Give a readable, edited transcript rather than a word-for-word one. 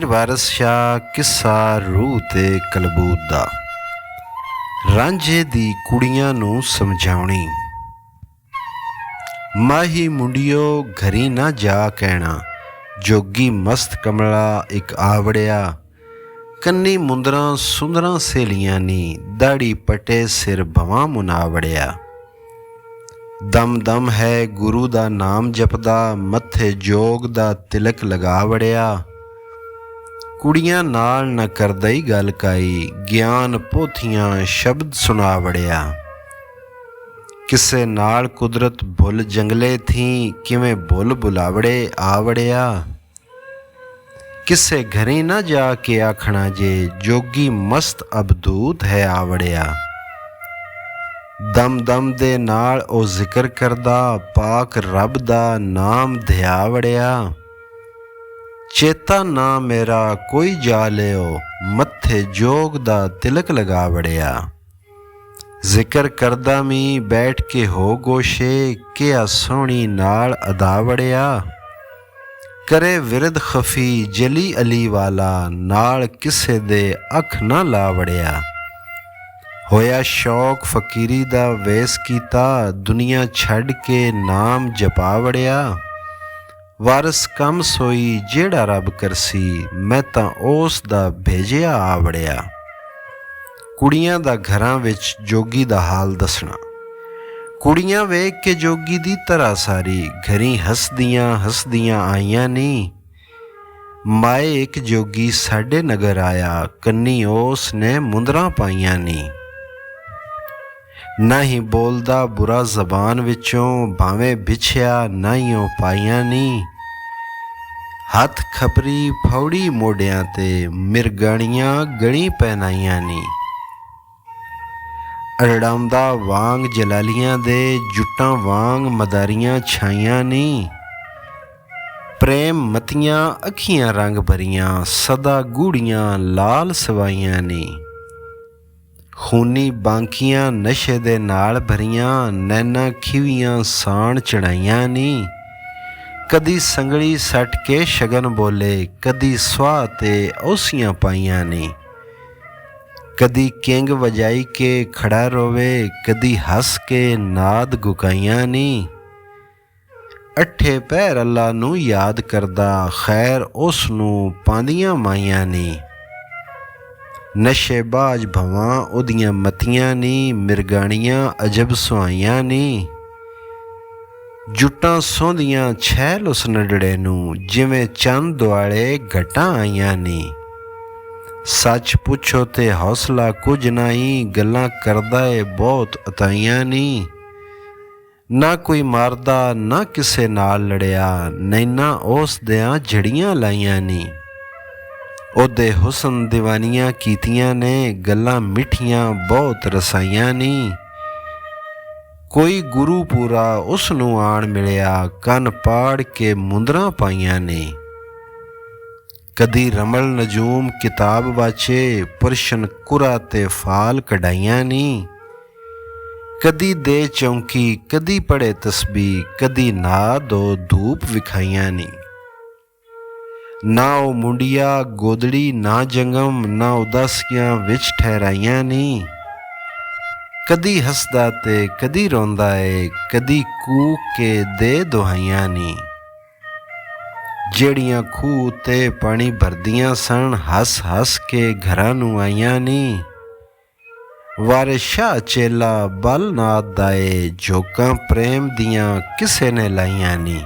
ਵਾਰਿਸ ਸ਼ਾਹ ਕਿੱਸਾ ਰੂਹ ਤੇ ਕਲਬੂਤ ਦਾ। ਰਾਂਝੇ ਦੀ ਕੁੜੀਆਂ ਨੂੰ ਸਮਝਾਉਣੀ। ਮਾਹੀ ਮੁੰਡਿਓ ਘਰੀ ਨਾ ਜਾ ਕਹਿਣਾ, ਜੋਗੀ ਮਸਤ ਕਮਲਾ ਇੱਕ ਆਵੜਿਆ। ਕੰਨੀ ਮੁੰਦਰਾਂ ਸੁੰਦਰਾਂ ਸਹੇਲੀਆਂ ਨੀ, ਦਾੜੀ ਪਟੇ ਸਿਰ ਭਵਾਂ ਮੁਨਾਵੜਿਆ। ਦਮ ਦਮ ਹੈ ਗੁਰੂ ਦਾ ਨਾਮ ਜਪਦਾ, ਮੱਥੇ ਜੋਗ ਦਾ ਤਿਲਕ ਲਗਾ ਵੜਿਆ। ਕੁੜੀਆਂ ਨਾਲ ਨਾ ਕਰਦਾ ਈ ਗੱਲ ਕਾਈ, ਗਿਆਨ ਪੋਥੀਆਂ ਸ਼ਬਦ ਸੁਣਾ ਵੜਿਆ। ਕਿਸੇ ਨਾਲ ਕੁਦਰਤ ਭੁੱਲ ਜੰਗਲੇ ਥੀ, ਕਿਵੇਂ ਭੁੱਲ ਬੁਲਾਵੜੇ ਆ ਵੜਿਆ। ਕਿਸੇ ਘਰੇ ਨਾ ਜਾ ਕੇ ਆਖਣਾ ਜੇ, ਜੋਗੀ ਮਸਤ ਅਬਦੂਤ ਹੈ ਆ ਵੜਿਆ। ਦਮ ਦਮ ਦੇ ਨਾਲ ਉਹ ਜ਼ਿਕਰ ਕਰਦਾ, ਪਾਕ ਰੱਬ ਦਾ ਨਾਮ ਧਿਆ ਵੜਿਆ। ਚੇਤਾ ਨਾ ਮੇਰਾ ਕੋਈ ਜਾ ਲਿਓ, ਮੱਥੇ ਜੋਗ ਦਾ ਤਿਲਕ ਲਗਾ ਵੜਿਆ। ਜ਼ਿਕਰ ਕਰਦਾ ਮੀ ਬੈਠ ਕੇ ਹੋ ਗੋਸ਼ੇ, ਕਿਆ ਸੋਹਣੀ ਨਾਲ ਅਦਾ ਵੜਿਆ। ਕਰੇ ਵਿਰਦ ਖਫੀ ਜਲੀ ਅਲੀ ਵਾਲਾ, ਨਾਲ ਕਿਸੇ ਦੇ ਅੱਖ ਨਾ ਲਾ ਵੜਿਆ। ਹੋਇਆ ਸ਼ੌਕ ਫਕੀਰੀ ਦਾ ਵੇਸ ਕੀਤਾ, ਦੁਨੀਆ ਛੱਡ ਕੇ ਨਾਮ ਜਪਾ ਵੜਿਆ। ਵਾਰਸ ਕੰਮ ਸੋਈ ਜਿਹੜਾ ਰੱਬ ਕਰਸੀ, ਮੈਂ ਤਾਂ ਉਸ ਦਾ ਭੇਜਿਆ ਆ ਵੜਿਆ। ਕੁੜੀਆਂ ਦਾ ਘਰਾਂ ਵਿੱਚ ਜੋਗੀ ਦਾ ਹਾਲ ਦੱਸਣਾ। ਕੁੜੀਆਂ ਵੇਖ ਕੇ ਜੋਗੀ ਦੀ ਤਰ੍ਹਾਂ ਸਾਰੀ, ਘਰੀ ਹੱਸਦੀਆਂ ਹੱਸਦੀਆਂ ਆਈਆਂ ਨੀ। ਮਾਏ ਇੱਕ ਜੋਗੀ ਸਾਡੇ ਨਗਰ ਆਇਆ, ਕੰਨੀ ਉਸ ਨੇ ਮੁੰਦਰਾਂ ਪਾਈਆਂ ਨੀ। ਨਾ ਹੀ ਬੋਲਦਾ ਬੁਰਾ ਜ਼ਬਾਨ ਵਿੱਚੋਂ, ਭਾਵੇਂ ਵਿਛਿਆ ਨਾ ਹੀ ਉਹ ਪਾਈਆਂ ਨੀ। ਹੱਥ ਖਪਰੀ ਫੌੜੀ ਮੋਢਿਆਂ ਤੇ, ਮਿਰਗਾਣੀਆਂ ਗਣੀ ਪਹਿਨਾਈਆਂ ਨੀ। ਅੜਾਉਂਦਾ ਵਾਂਗ ਜਲਾਲੀਆਂ ਦੇ, ਜੁੱਟਾਂ ਵਾਂਗ ਮਦਾਰੀਆਂ ਛਾਈਆਂ ਨੀ। ਪ੍ਰੇਮ ਮਤੀਆਂ ਅੱਖੀਆਂ ਰੰਗ ਭਰੀਆਂ, ਸਦਾ ਗੂੜੀਆਂ ਲਾਲ ਸਵਾਈਆਂ ਨੀ। ਖੂਨੀ ਬਾਂਕੀਆਂ ਨਸ਼ੇ ਦੇ ਨਾਲ ਭਰੀਆਂ, ਨੈਣਾ ਖਿਵੀਆਂ ਸਾਣ ਚੜਾਈਆਂ ਨੀ। ਕਦੀ ਸੰਗਲੀ ਸੱਟ ਕੇ ਸ਼ਗਨ ਬੋਲੇ, ਕਦੀ ਸੁਆਹ ਤੇ ਔਸੀਆਂ ਪਾਈਆਂ ਨੀ। ਕਦੀ ਕਿੰਗ ਵਜਾਈ ਕੇ ਖੜਾ ਰੋਵੇ, ਕਦੀ ਹੱਸ ਕੇ ਨਾਦ ਗੁਕਾਈਆਂ ਨੀ। ਅੱਠੇ ਪਹਿਰ ਅੱਲਾ ਨੂੰ ਯਾਦ ਕਰਦਾ, ਖੈਰ ਉਸ ਨੂੰ ਪਾਂਦੀਆਂ ਮਾਈਆਂ ਨੀ। ਨਸ਼ੇਬਾਜ਼ ਭਵਾਂ ਉਹਦੀਆਂ ਮਤੀਆਂ ਨੀ, ਮਿਰਗਾਣੀਆਂ ਅਜਬ ਸੁਹਾਈਆਂ ਨੀ। ਜੁੱਟਾਂ ਸੌਂਦੀਆਂ छैल ਉਸ ਨਡੜੇ ਨੂੰ, ਜਿਵੇਂ ਚੰਦ ਦੁਆਲੇ ਘਟਾਂ ਆਈਆਂ ਨੀ। ਸੱਚ ਪੁੱਛੋ ਤੇ ਹੌਸਲਾ ਕੁਝ ਨਾਈ, ਗੱਲਾਂ ਕਰਦਾ ਏ ਬਹੁਤ ਅਤਾਈਆਂ ਨੀ। ਨਾ ਕੋਈ ਮਾਰਦਾ ਨਾ ਕਿਸੇ ਨਾਲ ਲੜਿਆ, ਨੈਣਾ ਉਸ ਦਿਆਂ ਜੜੀਆਂ ਲਾਈਆਂ ਨੀ। ਉਹਦੇ ਹੁਸਨ ਦੀਵਾਨੀਆਂ ਕੀਤੀਆਂ ਨੇ, ਗੱਲਾਂ ਮਿੱਠੀਆਂ ਬਹੁਤ ਰਸਾਈਆਂ ਨੀ। ਕੋਈ ਗੁਰੂ ਪੂਰਾ ਉਸ ਨੂੰ ਆਣ ਮਿਲਿਆ, ਕੰਨ ਪਾੜ ਕੇ ਮੁੰਦਰਾਂ ਪਾਈਆਂ ਨੇ। ਕਦੀ ਰਮਲ ਨਜੂਮ ਕਿਤਾਬ ਵਾਚੇ, ਪੁਰਸ਼ਨ ਕੁਰਾ ਤੇ ਫਾਲ ਕਢਾਈਆਂ ਨੀ। ਕਦੀ ਦੇ ਚੌਂਕੀ ਕਦੀ ਪੜੇ ਤਸਬੀਹ, ਕਦੀ ਨਾ ਦੋ ਧੂਪ ਵਿਖਾਈਆਂ ਨੀ। ਨਾ ਉਹ ਮੁੰਡਿਆ ਗੋਦੜੀ ਨਾ ਜੰਗਮ, ਨਾ ਉਦਾਸੀਆਂ ਵਿੱਚ ਠਹਿਰਾਈਆਂ ਨੀ। ਕਦੀ ਹੱਸਦਾ ਤੇ ਕਦੀ ਰੋਂਦਾ ਏ, ਕਦੀ ਕੂਕ ਕੇ ਦੇ ਦੁਹਾਈਆਂ ਨੀ। ਜਿਹੜੀਆਂ ਖੂਹ ਤੇ ਪਾਣੀ ਭਰਦੀਆਂ ਸਨ, ਹੱਸ ਹੱਸ ਕੇ ਘਰਾਂ ਨੂੰ ਆਈਆਂ ਨੀ। ਵਾਰਿਸ ਸ਼ਾਹ ਚੇਲਾ ਬਲ ਨਾਦ ਦਾ ਏ, ਝੋਕਾਂ ਪ੍ਰੇਮ ਦੀਆਂ ਕਿਸੇ ਨੇ ਲਾਈਆਂ ਨੀ।